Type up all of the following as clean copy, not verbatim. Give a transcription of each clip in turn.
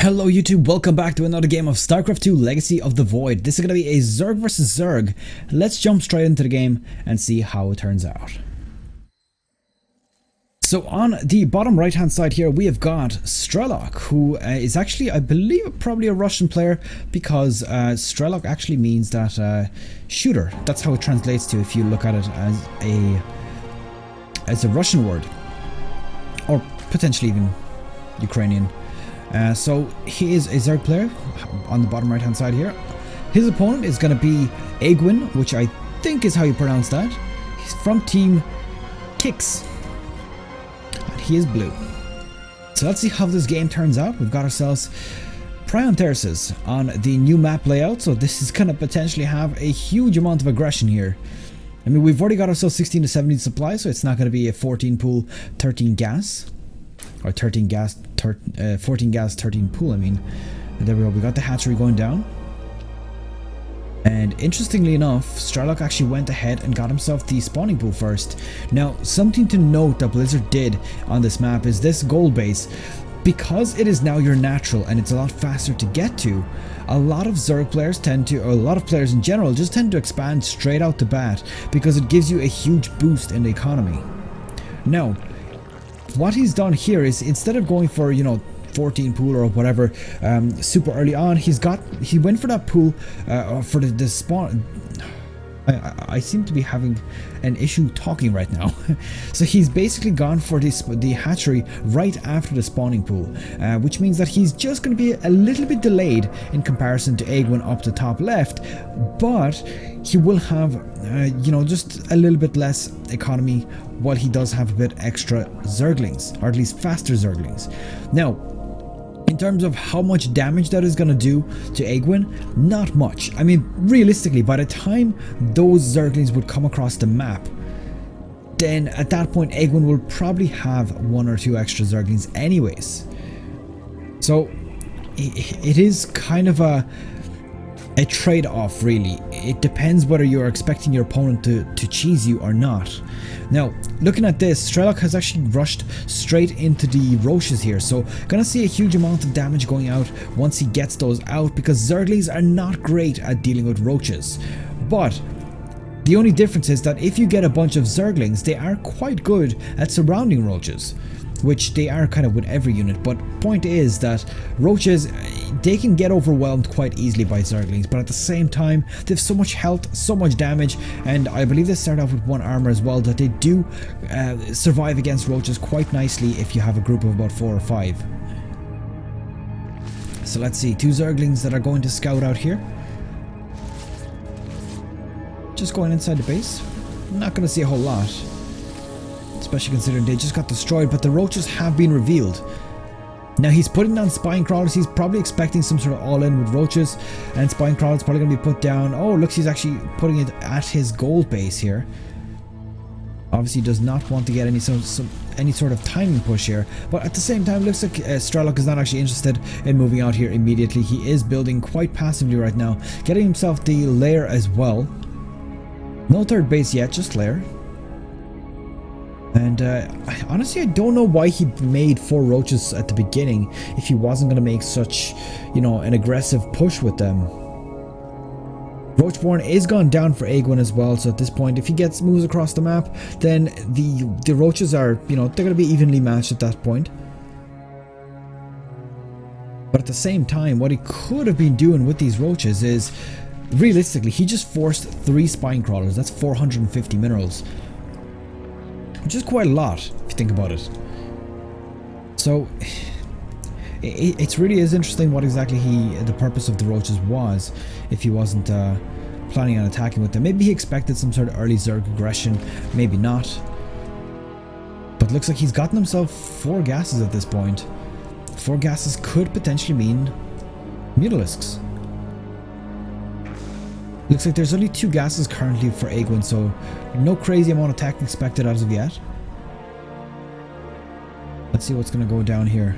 Hello YouTube, welcome back to another game of Starcraft 2 Legacy of the Void. This is going to be a Zerg versus Zerg. Let's jump straight into the game and see how it turns out. So on the bottom right hand side here we have got Strelok, who is actually, I believe, probably a Russian player, because Strelok actually means that shooter. That's how it translates to if you look at it as a Russian word, or potentially even Ukrainian. So he is a Zerg player on the bottom right hand side here. His opponent is going to be Aegwynn, which I think is how you pronounce that. He's from Team Kix, and he is blue. So let's see how this game turns out. We've got ourselves Prion Terraces on the new map layout, so this is going to potentially have a huge amount of aggression here. I mean, we've already got ourselves 16 to 17 supply, so it's not going to be a 14 pool, 13 gas. Or 13 gas, 14 gas, 13 pool, I mean. And there we go, we got the hatchery going down. And interestingly enough, Strelok actually went ahead and got himself the spawning pool first. Now, something to note that Blizzard did on this map is this gold base. Because it is now your natural and it's a lot faster to get to, a lot of Zerg players tend to, or a lot of players in general, just tend to expand straight out the bat, because it gives you a huge boost in the economy. Now, what he's done here is, instead of going for, 14 pool or whatever super early on, he went for that pool for the spawn. I seem to be having an issue talking right now. So he's basically gone for the hatchery right after the spawning pool, which means that he's just going to be a little bit delayed in comparison to Aegwynn up the top left, but he will have just a little bit less economy, while he does have a bit extra Zerglings, or at least faster Zerglings. Now, in terms of how much damage that is going to do to Aegwynn, not much. I mean, realistically, by the time those Zerglings would come across the map, then at that point Aegwynn will probably have 1 or 2 extra Zerglings anyways. So it is kind of a trade-off, really. It depends whether you're expecting your opponent to cheese you or not. Now, looking at this, Strelok has actually rushed straight into the Roaches here, so gonna see a huge amount of damage going out once he gets those out, because Zerglings are not great at dealing with Roaches. But the only difference is that if you get a bunch of Zerglings, they are quite good at surrounding Roaches, which they are kind of with every unit. But point is that Roaches, they can get overwhelmed quite easily by Zerglings, but at the same time they have so much health, so much damage, and I believe they start off with 1 armor as well, that they do survive against Roaches quite nicely if you have a group of about 4 or 5. So let's see, 2 Zerglings that are going to scout out here. Just going inside the base. Not going to see a whole lot, especially considering they just got destroyed, but the Roaches have been revealed. Now he's putting down Spine Crawlers. He's probably expecting some sort of all-in with Roaches, and Spine Crawlers probably going to be put down. Oh, looks, he's actually putting it at his gold base here. Obviously does not want to get any sort of timing push here, but at the same time looks like Strelok is not actually interested in moving out here immediately. He is building quite passively right now, getting himself the lair as well. No third base yet, just lair. And honestly, I don't know why he made 4 Roaches at the beginning if he wasn't going to make such, an aggressive push with them. Roachborn is gone down for Aegwynn as well, so at this point, if he moves across the map, then the Roaches are, they're going to be evenly matched at that point. But at the same time, what he could have been doing with these Roaches is, realistically, he just forced 3 Spine Crawlers. That's 450 minerals. Which is quite a lot, if you think about it. So, it really is interesting what exactly the purpose of the Roaches was, if he wasn't planning on attacking with them. Maybe he expected some sort of early Zerg aggression, maybe not. But looks like he's gotten himself 4 gases at this point. 4 gases could potentially mean Mutalisks. Looks like there's only 2 gases currently for Aegwynn, so no crazy amount of tech expected as of yet. Let's see what's going to go down here.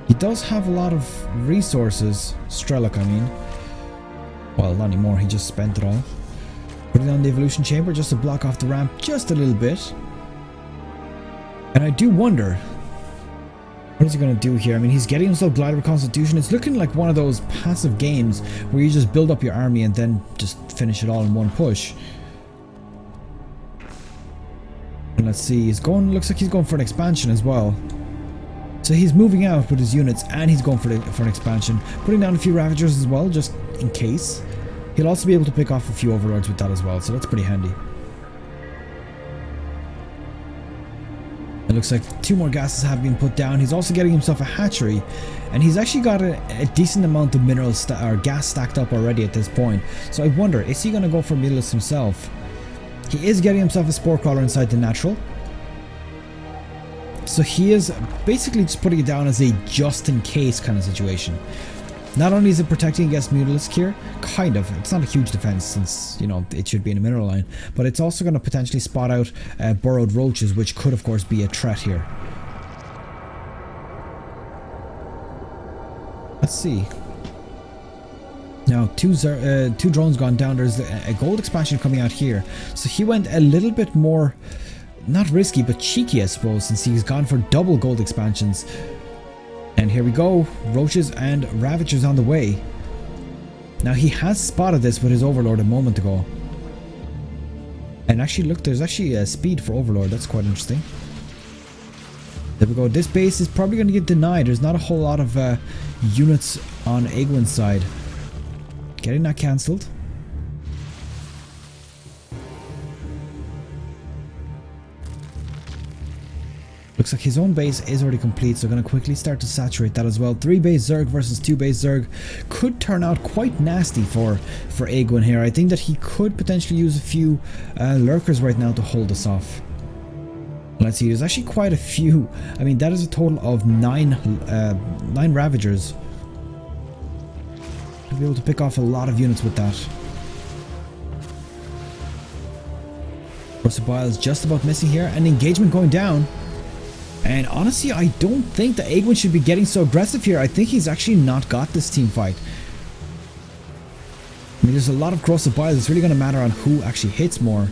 He does have a lot of resources, Strelok, I mean. Well, not anymore, he just spent it all. Putting on the evolution chamber just to block off the ramp just a little bit. And I do wonder What is he going to do here? I mean, he's getting himself Glider Constitution. It's looking like one of those passive games where you just build up your army and then just finish it all in one push. And let's see, he's going, looks like he's going for an expansion as well. So he's moving out with his units and he's going for an expansion. Putting down a few Ravagers as well, just in case. He'll also be able to pick off a few Overlords with that as well, so that's pretty handy. It looks like 2 more gases have been put down. He's also getting himself a hatchery, and he's actually got a decent amount of minerals or gas stacked up already at this point. So I wonder, is he going to go for Mutalisk himself? He is getting himself a Spore Crawler inside the natural. So he is basically just putting it down as a just in case kind of situation. Not only is it protecting against Mutalisk here, kind of, it's not a huge defense since, you know, it should be in a mineral line, but it's also going to potentially spot out burrowed roaches, which could of course be a threat here. Let's see. Now, two drones gone down. There's a gold expansion coming out here, so he went a little bit more, not risky, but cheeky I suppose, since he's gone for double gold expansions. And here we go, roaches and ravagers on the way. Now he has spotted this with his overlord a moment ago. And actually look, there's actually a speed for overlord, that's quite interesting. There we go, this base is probably going to get denied. There's not a whole lot of units on Aegwynn's side. Getting that cancelled. Looks like his own base is already complete, so going to quickly start to saturate that as well. 3 base Zerg versus 2 base Zerg could turn out quite nasty for Aegwynn here. I think that he could potentially use a few lurkers right now to hold us off. Let's see, there's actually quite a few. I mean, that is a total of 9 Ravagers. I'll be able to pick off a lot of units with that. Rusabile is just about missing here, and engagement going down. And honestly, I don't think that Aegwynn should be getting so aggressive here. I think he's actually not got this team fight. I mean, there's a lot of corrosive bile. It's really going to matter on who actually hits more.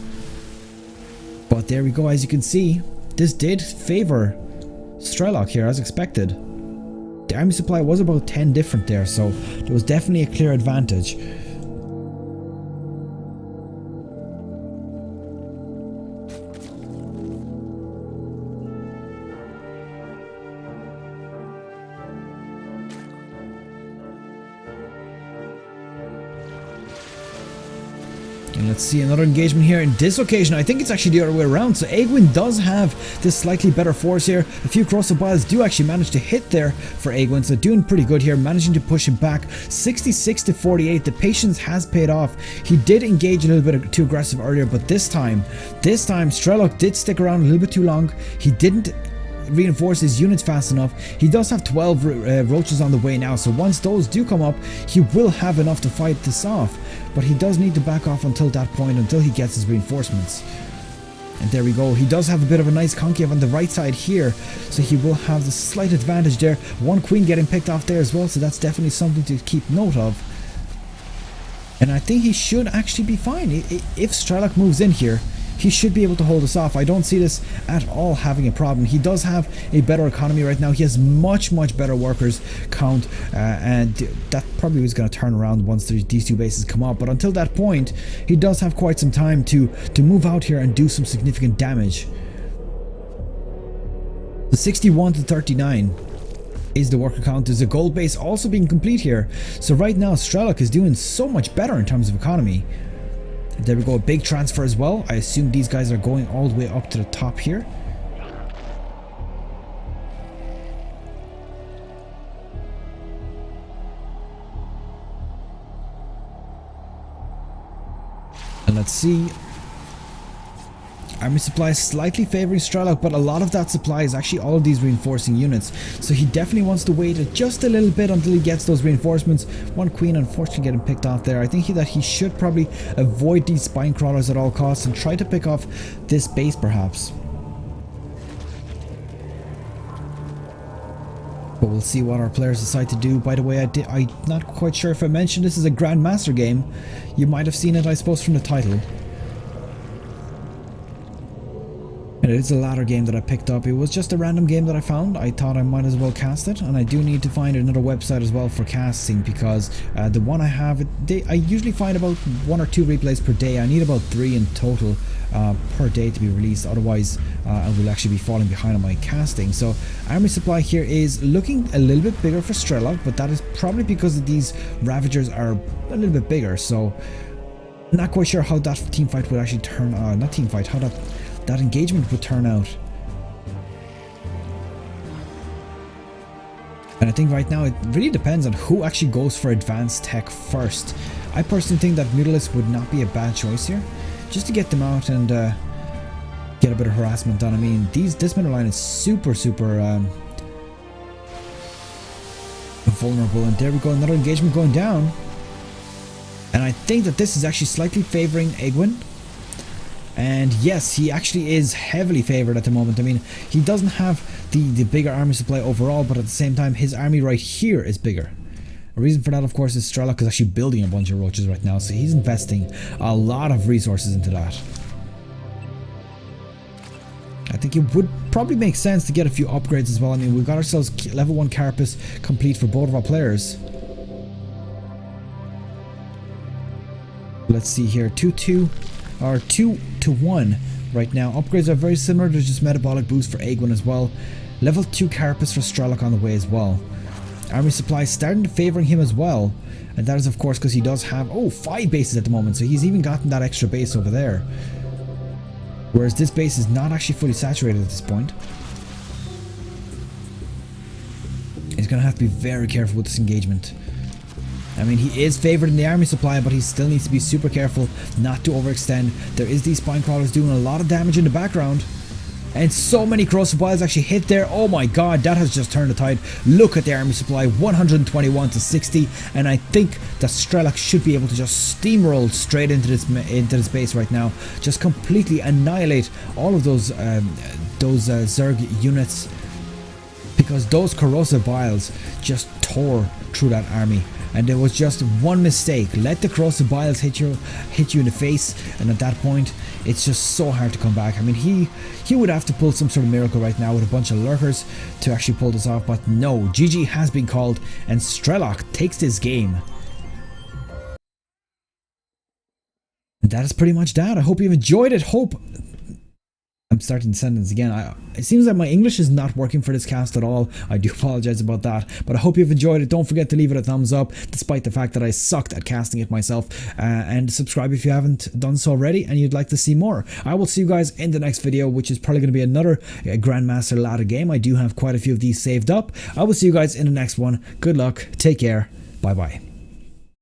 But there we go. As you can see, this did favor Strelok here, as expected. The army supply was about 10 different there, so there was definitely a clear advantage. And let's see another engagement here in this occasion. I think it's actually the other way around. So Aegwynn does have this slightly better force here. A few corrosive biles do actually manage to hit there for Aegwynn. So doing pretty good here, managing to push him back 66 to 48. The patience has paid off. He did engage a little bit too aggressive earlier, but this time Strelok did stick around a little bit too long. He didn't reinforce his units fast enough. He does have 12 roaches on the way now, so once those do come up, he will have enough to fight this off. But he does need to back off until that point, until he gets his reinforcements. And there we go. He does have a bit of a nice concave on the right side here, so he will have the slight advantage there. 1 queen getting picked off there as well, so that's definitely something to keep note of. And I think he should actually be fine. If Strelok moves in here, he should be able to hold us off. I don't see this at all having a problem. He does have a better economy right now. He has much better workers count, and that probably is going to turn around once these 2 bases come up. But until that point, he does have quite some time to move out here and do some significant damage. The 61 to 39 is the worker count. There's a gold base also being complete here. So right now, Strelok is doing so much better in terms of economy. There we go, a big transfer as well. I assume these guys are going all the way up to the top here. And let's see. Army supply is slightly favoring Strelok, but a lot of that supply is actually all of these reinforcing units. So he definitely wants to wait just a little bit until he gets those reinforcements. 1 queen unfortunately getting picked off there. I think that he should probably avoid these spine crawlers at all costs and try to pick off this base perhaps. But we'll see what our players decide to do. By the way, I'm not quite sure if I mentioned this is a Grandmaster game. You might have seen it, I suppose, from the title. And it is a ladder game that I picked up. It was just a random game that I found. I thought I might as well cast it, and I do need to find another website as well for casting, because the one I have, I usually find about 1 or 2 replays per day. I need about 3 in total per day to be released, otherwise I will actually be falling behind on my casting. So army supply here is looking a little bit bigger for Strelok, but that is probably because of these Ravagers are a little bit bigger. So not quite sure how that team fight would actually turn not team fight, how that engagement would turn out. And I think right now it really depends on who actually goes for advanced tech first. I personally think that Mutalisk would not be a bad choice here, just to get them out and get a bit of harassment done. I mean, this middle line is super vulnerable, and there we go, another engagement going down. And I think that this is actually slightly favoring Aegwynn. And yes, he actually is heavily favored at the moment. I mean, he doesn't have the bigger army supply overall, but at the same time, his army right here is bigger. The reason for that, of course, is Strelok is actually building a bunch of roaches right now, so he's investing a lot of resources into that. I think it would probably make sense to get a few upgrades as well. I mean, we've got ourselves level 1 Carapace complete for both of our players. Let's see here, 2-2 or 2-1 right now. Upgrades are very similar. There's just metabolic boost for Aegwynn as well. Level 2 Carapace for Strelok on the way as well. Army supply starting to favoring him as well, and that is of course because he does have 5 bases at the moment, so he's even gotten that extra base over there, whereas this base is not actually fully saturated at this point. He's gonna have to be very careful with this engagement. I mean, he is favored in the army supply, but he still needs to be super careful not to overextend. There is these spine crawlers doing a lot of damage in the background. And so many corrosive biles actually hit there. Oh my god, that has just turned the tide. Look at the army supply, 121 to 60. And I think that Strelok should be able to just steamroll straight into this base right now. Just completely annihilate all of those Zerg units, because those corrosive biles just tore through that army. And there was just one mistake. Let the corrosive biles hit you in the face, and at that point it's just so hard to come back. I mean, he would have to pull some sort of miracle right now with a bunch of lurkers to actually pull this off, but no, GG has been called and Strelok takes this game. And that is pretty much that. I hope you've enjoyed it. I'm starting the sentence again. It seems like my English is not working for this cast at all. I do apologize about that, but I hope you've enjoyed it. Don't forget to leave it a thumbs up, despite the fact that I sucked at casting it myself, and subscribe if you haven't done so already and you'd like to see more. I will see you guys in the next video, which is probably going to be another Grandmaster ladder game. I do have quite a few of these saved up. I will see you guys in the next one. Good luck. Take care. Bye bye.